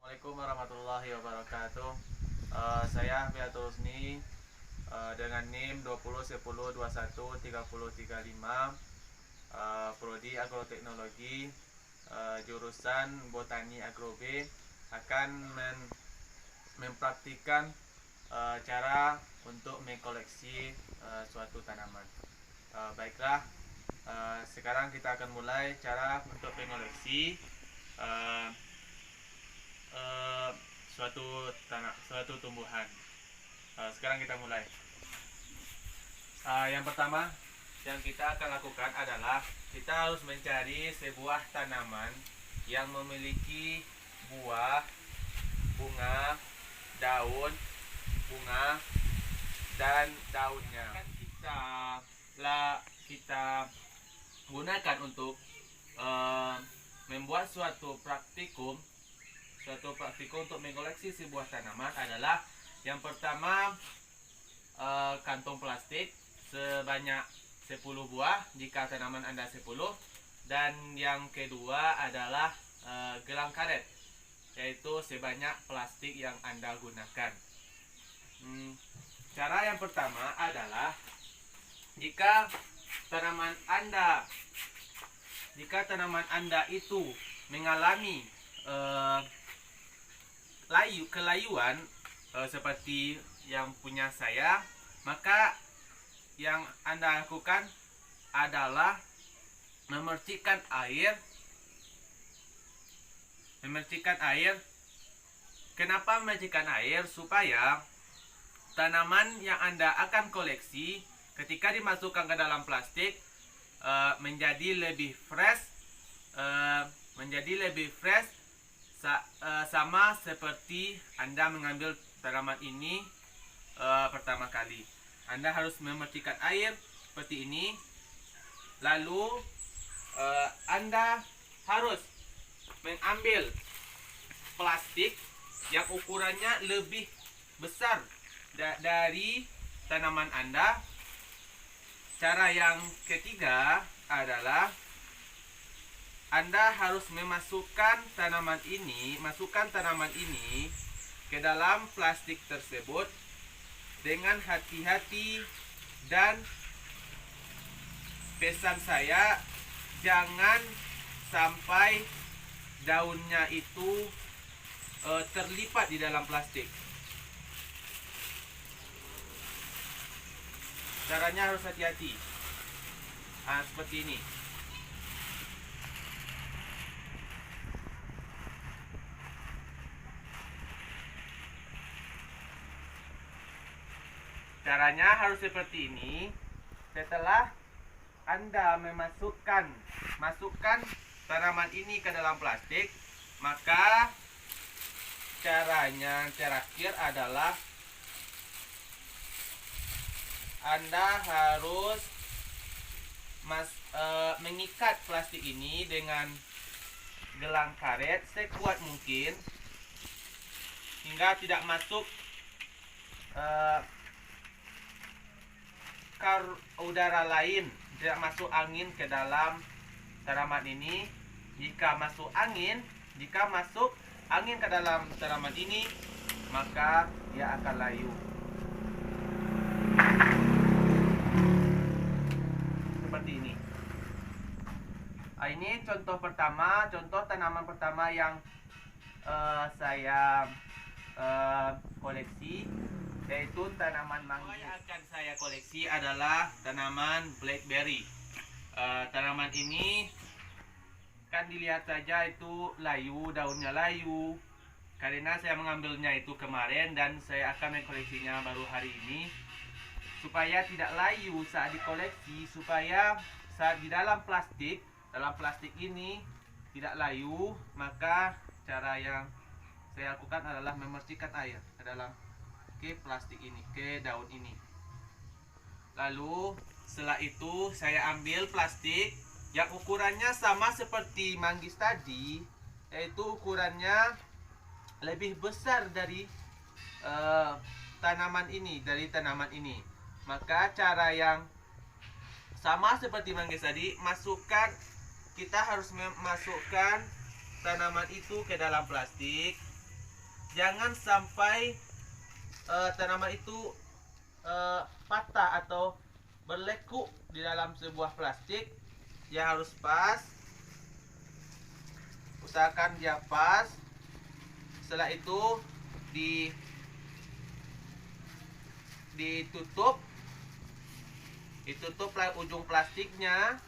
Assalamualaikum warahmatullahi wabarakatuh. Saya Fiatul Husni, dengan NIM 2010213035, Prodi Agroteknologi, jurusan Botani Agro B, akan mempraktikkan cara untuk mengkoleksi suatu tanaman. Baiklah, sekarang kita akan mulai cara untuk mengoleksi uh, suatu tumbuhan. Sekarang kita mulai. Yang pertama yang kita akan lakukan adalah kita harus mencari sebuah tanaman yang memiliki buah, bunga, daun, bunga, dan daunnya. Kita gunakan untuk membuat suatu praktikum untuk mengoleksi sebuah tanaman adalah yang pertama kantong plastik sebanyak 10 buah jika tanaman Anda 10, dan yang kedua adalah gelang karet, yaitu sebanyak plastik yang Anda gunakan. Cara yang pertama adalah jika tanaman Anda itu mengalami kelayuan seperti yang punya saya, maka yang Anda lakukan adalah memercikkan air. Kenapa memercikkan air? Supaya tanaman yang Anda akan koleksi ketika dimasukkan ke dalam plastik menjadi lebih fresh, sama seperti Anda mengambil tanaman ini pertama kali. Anda harus memercikkan air seperti ini. Lalu Anda harus mengambil plastik yang ukurannya lebih besar dari tanaman Anda. Cara yang ketiga adalah Anda harus masukkan tanaman ini ke dalam plastik tersebut dengan hati-hati, dan pesan saya, jangan sampai daunnya itu terlipat di dalam plastik. Caranya harus hati-hati. Seperti ini. Caranya harus seperti ini. Setelah Anda masukkan tanaman ini ke dalam plastik, maka cara terakhir adalah Anda harus mengikat plastik ini dengan gelang karet sekuat mungkin hingga tidak masuk udara lain, tidak masuk angin ke dalam tanaman ini. Jika masuk angin ke dalam tanaman ini, maka dia akan layu. Seperti ini. Ini contoh tanaman pertama yang saya koleksi, yaitu tanaman manggis. Yang akan saya koleksi adalah tanaman blackberry. Tanaman ini kan dilihat saja itu layu, daunnya layu, karena saya mengambilnya itu kemarin dan saya akan mengkoleksinya baru hari ini. Supaya tidak layu saat dikoleksi, supaya saat di dalam plastik ini tidak layu, maka cara yang saya lakukan adalah memercikkan air ke plastik ini, ke daun ini. Lalu setelah itu saya ambil plastik yang ukurannya sama seperti manggis tadi, yaitu ukurannya lebih besar dari tanaman ini. Maka cara yang sama seperti manggis tadi, kita harus memasukkan tanaman itu ke dalam plastik. jangan sampai tanaman itu patah atau berlekuk di dalam sebuah plastik. Dia harus pas, usahakan dia pas. Setelah itu ditutuplah ujung plastiknya.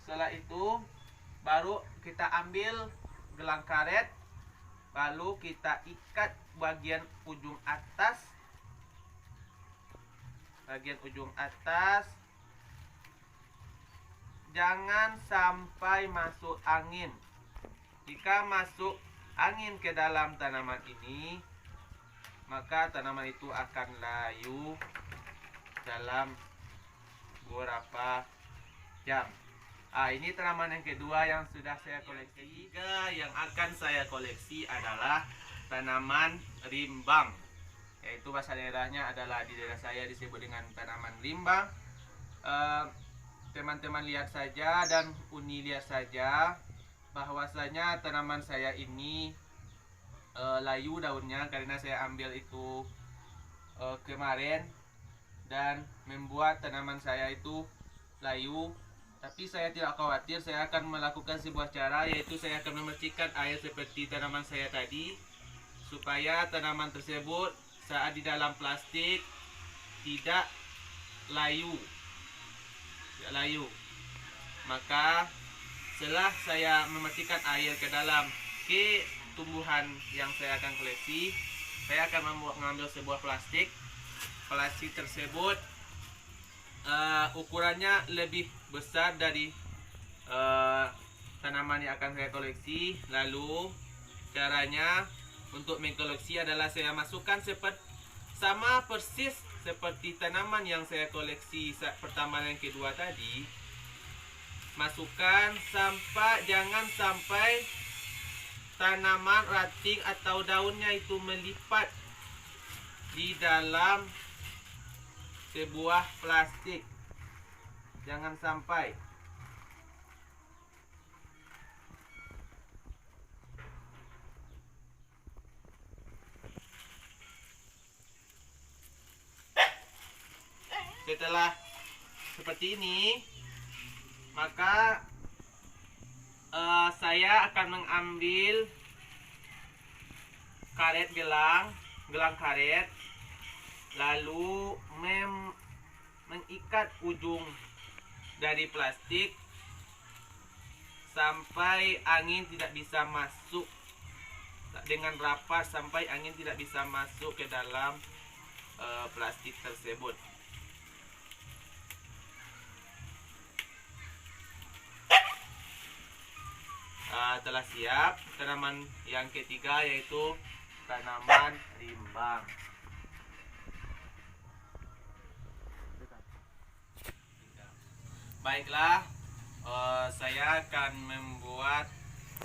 Setelah itu baru kita ambil gelang karet, lalu kita ikat bagian ujung atas, jangan sampai masuk angin. Jika masuk angin ke dalam tanaman ini, maka tanaman itu akan layu dalam beberapa jam. Ini tanaman yang kedua yang sudah saya koleksi. Tiga yang akan saya koleksi adalah tanaman rimbang, yaitu bahasa daerahnya adalah, di daerah saya disebut dengan tanaman rimbang. Teman-teman lihat saja dan Uni lihat saja bahwasanya tanaman saya ini layu daunnya, karena saya ambil itu kemarin dan membuat tanaman saya itu layu. Tapi saya tidak khawatir, saya akan melakukan sebuah cara, yaitu saya akan memercikan air seperti tanaman saya tadi, supaya tanaman tersebut saat di dalam plastik tidak layu. Maka setelah saya memercikan air ke dalam tumbuhan yang saya akan koleksi, saya akan mengambil sebuah plastik. Plastik tersebut ukurannya lebih besar dari tanaman yang akan saya koleksi. Lalu caranya untuk mengkoleksi adalah saya masukkan sama persis seperti tanaman yang saya koleksi pertama dan kedua tadi. Masukkan jangan sampai tanaman, ranting atau daunnya itu melipat di dalam sebuah plastik. Jangan sampai. Setelah seperti ini, maka saya akan mengambil gelang karet, lalu mengikat ujung dari plastik sampai angin tidak bisa masuk dengan rapat, sampai angin tidak bisa masuk ke dalam plastik tersebut. Telah siap tanaman yang ketiga, yaitu tanaman rimbang. Baiklah, saya akan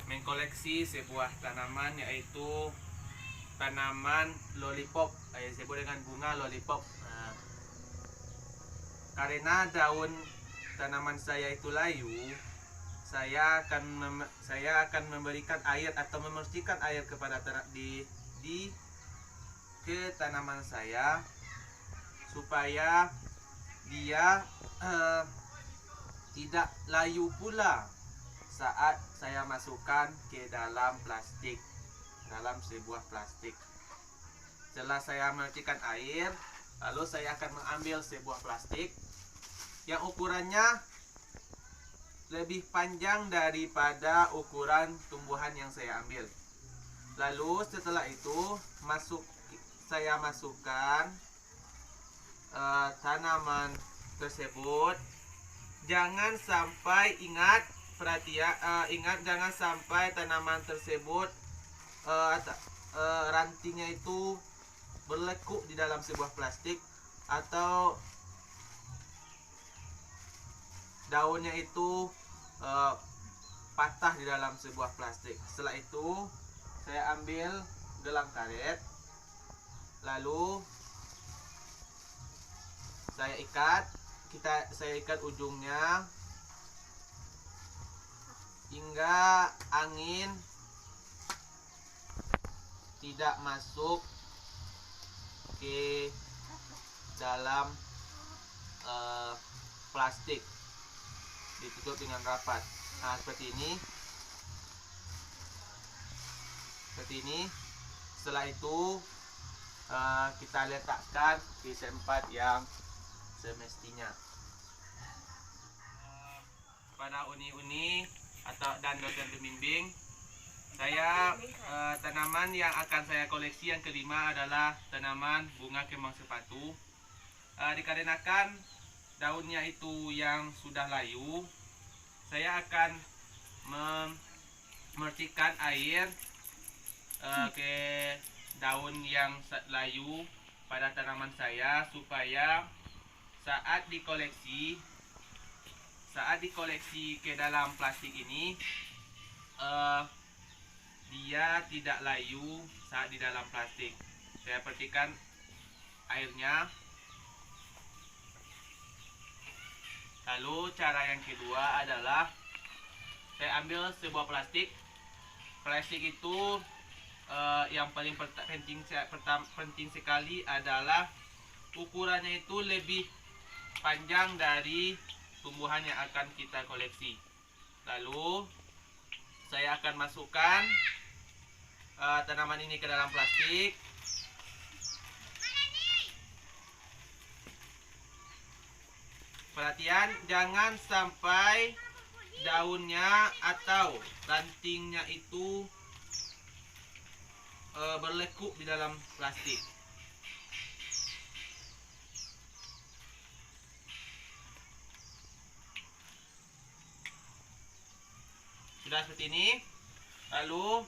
mengkoleksi sebuah tanaman, yaitu tanaman lollipop, disebut dengan bunga lollipop. Karena daun tanaman saya itu layu, saya akan memberikan air atau memercikan air kepada ke tanaman saya, supaya dia tidak layu pula saat saya masukkan ke dalam sebuah plastik. Setelah saya memercikan air, lalu saya akan mengambil sebuah plastik yang ukurannya lebih panjang daripada ukuran tumbuhan yang saya ambil. Lalu setelah itu saya masukkan tanaman tersebut. Jangan sampai jangan sampai tanaman tersebut rantingnya itu berlekuk di dalam sebuah plastik, atau daunnya itu patah di dalam sebuah plastik. Setelah itu saya ambil gelang karet, lalu saya ikat ujungnya hingga angin tidak masuk ke dalam plastik, ditutup dengan rapat. Nah, seperti ini. Setelah itu kita letakkan di tempat yang semestinya. Pada uni-uni dan dosen pembimbing, tanaman yang akan saya koleksi yang kelima adalah tanaman bunga kembang sepatu. Dikarenakan daunnya itu yang sudah layu, saya akan memercikan air ke daun yang layu pada tanaman saya, supaya saat dikoleksi ke dalam plastik ini, dia tidak layu saat di dalam plastik. Saya percikan airnya. Lalu cara yang kedua adalah saya ambil sebuah plastik. Plastik itu yang paling penting sekali adalah ukurannya itu lebih panjang dari tumbuhan yang akan kita koleksi. Lalu saya akan masukkan tanaman ini ke dalam plastik. Perhatian, jangan sampai daunnya atau rantingnya itu berlekuk di dalam plastik. Sudah seperti ini. Lalu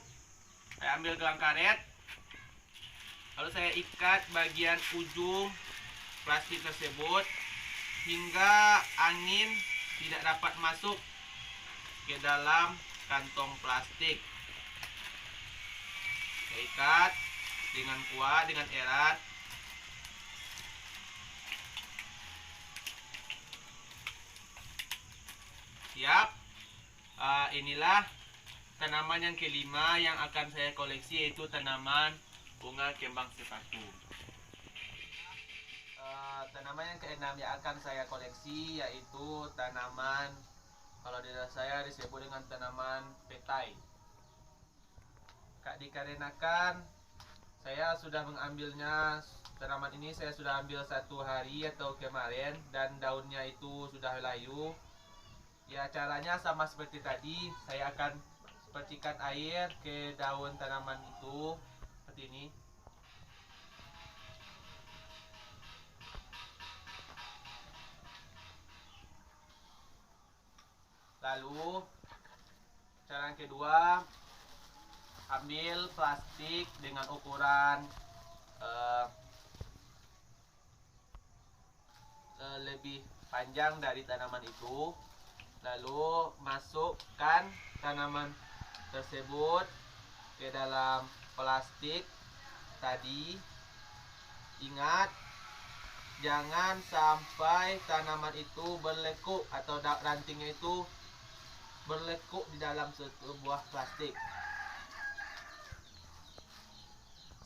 saya ambil gelang karet. Lalu saya ikat bagian ujung plastik tersebut hingga angin tidak dapat masuk ke dalam kantong plastik. Saya ikat dengan kuat, dengan erat. Siap. Inilah tanaman yang kelima yang akan saya koleksi, yaitu tanaman bunga kembang sepatu. Tanaman yang keenam yang akan saya koleksi yaitu tanaman, kalau di daerah saya disebut dengan tanaman petai. Dikarenakan saya sudah mengambilnya, tanaman ini saya sudah ambil 1 hari atau kemarin, dan daunnya itu sudah layu. Ya, caranya sama seperti tadi. Saya akan percikan air ke daun tanaman itu seperti ini. Lalu cara yang kedua, ambil plastik dengan ukuran lebih panjang dari tanaman itu. Lalu masukkan tanaman tersebut ke dalam plastik tadi. Ingat, jangan sampai tanaman itu berlekuk atau rantingnya itu berlekuk di dalam sebuah plastik.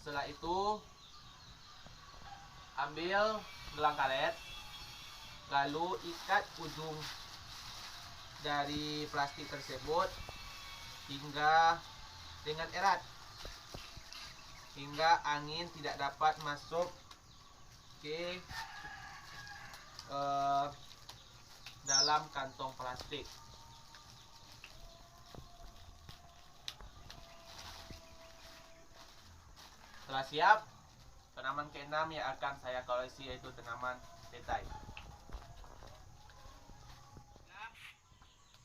Setelah itu ambil gelang karet, lalu ikat ujung dari plastik tersebut hingga dengan erat, hingga angin tidak dapat masuk ke dalam kantong plastik. Setelah siap, tanaman keenam yang akan saya koleksi yaitu tanaman petai.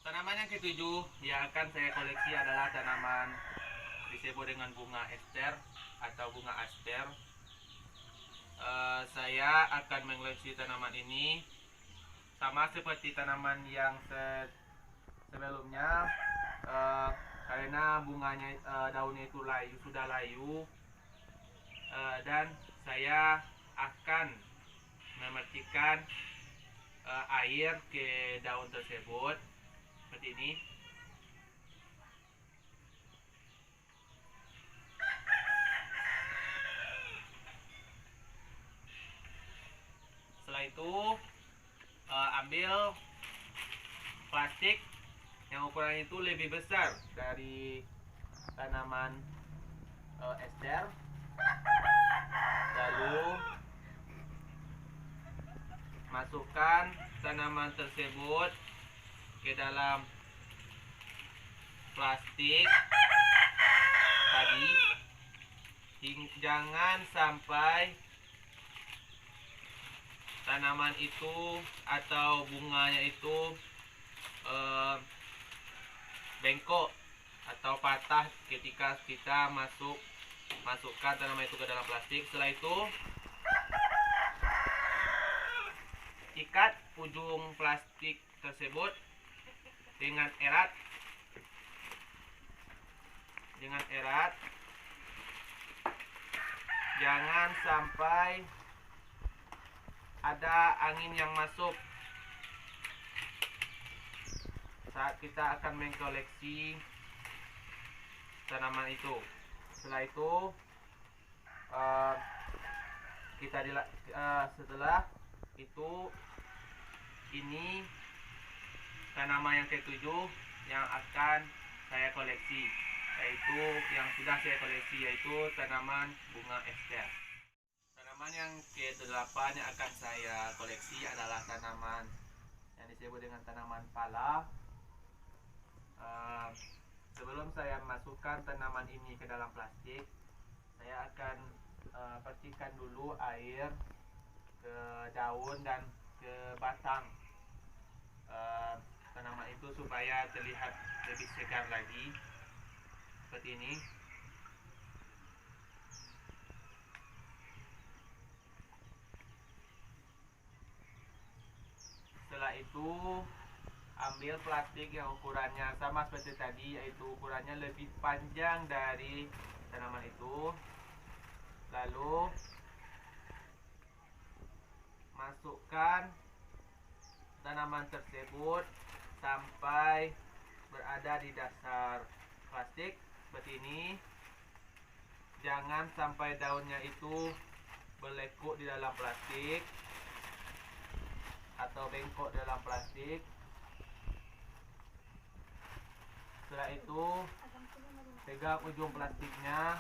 Tanaman yang ketujuh yang akan saya koleksi adalah tanaman disebut dengan bunga ester atau bunga aster. Saya akan mengoleksi tanaman ini sama seperti tanaman yang sebelumnya, karena bunganya, daunnya itu sudah layu, dan saya akan memercikan air ke daun tersebut seperti ini. plastik yang ukurannya itu lebih besar dari tanaman ester. Lalu masukkan tanaman tersebut ke dalam plastik tadi. Jangan sampai tanaman itu atau bunganya itu bengkok atau patah ketika kita masukkan tanaman itu ke dalam plastik. Setelah itu ikat ujung plastik tersebut dengan erat. Jangan sampai ada angin yang masuk saat kita akan mengkoleksi tanaman itu. Setelah itu setelah itu ini tanaman yang ketujuh yang akan saya koleksi, yaitu yang sudah saya koleksi, yaitu tanaman bunga ester. Tanaman yang ke-8 yang akan saya koleksi adalah tanaman yang disebut dengan tanaman pala. Sebelum saya masukkan tanaman ini ke dalam plastik, saya akan percikan dulu air ke daun dan ke batang tanaman itu supaya terlihat lebih segar lagi, seperti ini. Setelah itu ambil plastik yang ukurannya sama seperti tadi, yaitu ukurannya lebih panjang dari tanaman itu. Lalu masukkan tanaman tersebut sampai berada di dasar plastik seperti ini. Jangan sampai daunnya itu berlekuk di dalam plastik atau bengkok dalam plastik. Setelah itu pegang ujung plastiknya,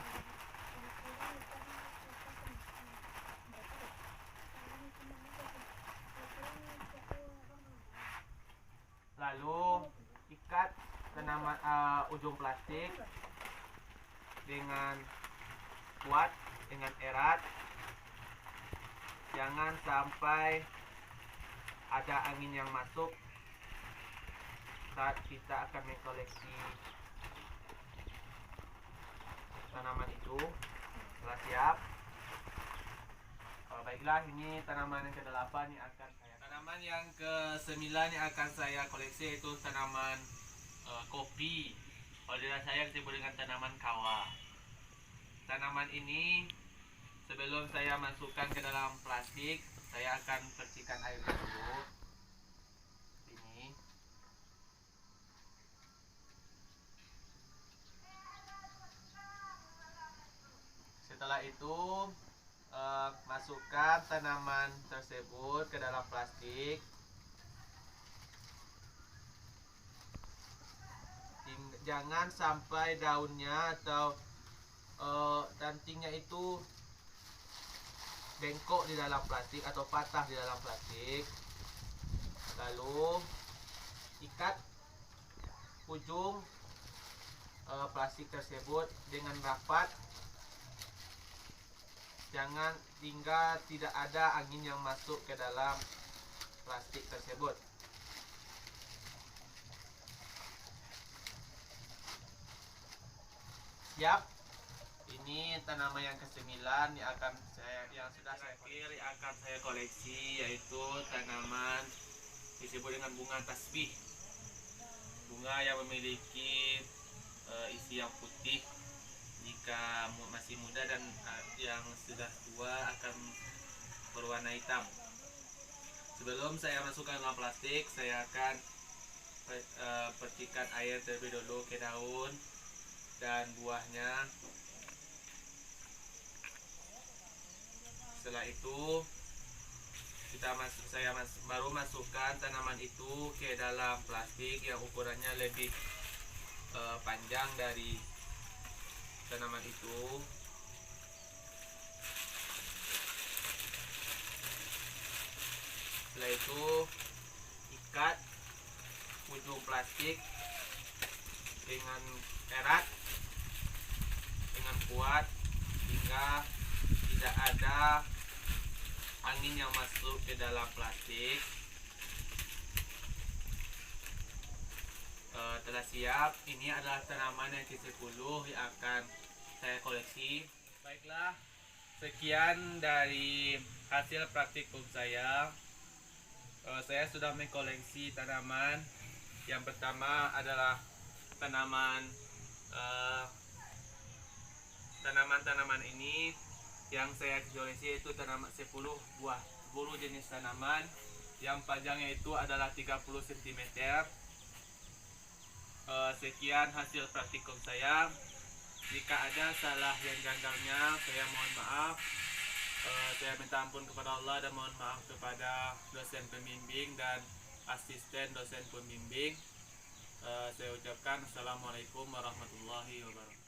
lalu ikat tanaman ujung plastik dengan kuat, dengan erat. Jangan sampai ada angin yang masuk saat kita akan mengkoleksi tanaman itu. Setelah siap, baiklah, ini tanaman yang ke-8 yang akan saya. Tanaman yang ke-9 yang akan saya koleksi itu tanaman kopi. Kalau di daerah saya disebut dengan tanaman kawa. Tanaman ini sebelum saya masukkan ke dalam plastik, saya akan percikan air dulu. Ini. Setelah itu masukkan tanaman tersebut ke dalam plastik. Jangan sampai daunnya atau rantingnya itu bengkok di dalam plastik atau patah di dalam plastik. Lalu ikat ujung plastik tersebut dengan rapat. Jangan hingga tidak ada angin yang masuk ke dalam plastik tersebut. Siap. Ini tanaman yang ke-9 yang sudah saya koleksi, yaitu tanaman disebut dengan bunga tasbih. Bunga yang memiliki isi yang putih jika masih muda, dan yang sudah tua akan berwarna hitam. Sebelum saya masukkan dalam plastik, saya akan percikan air terlebih dahulu ke daun dan buahnya. Setelah itu baru masukkan tanaman itu ke dalam plastik yang ukurannya lebih panjang dari tanaman itu. Setelah itu ikat ujung plastik dengan erat, dengan kuat, hingga tidak ada angin yang masuk ke dalam plastik. Telah siap. Ini adalah tanaman yang ke-10 yang akan saya koleksi. Baiklah, sekian dari hasil praktikum saya. Saya sudah mengkoleksi tanaman. Yang pertama adalah tanaman ini yang saya koleksi itu tanaman 10 jenis tanaman yang panjangnya itu adalah 30 cm. Sekian hasil praktikum saya. Jika ada salah yang janggalnya, saya mohon maaf. Saya minta ampun kepada Allah dan mohon maaf kepada dosen pembimbing dan asisten dosen pembimbing. Saya ucapkan Assalamualaikum warahmatullahi wabarakatuh.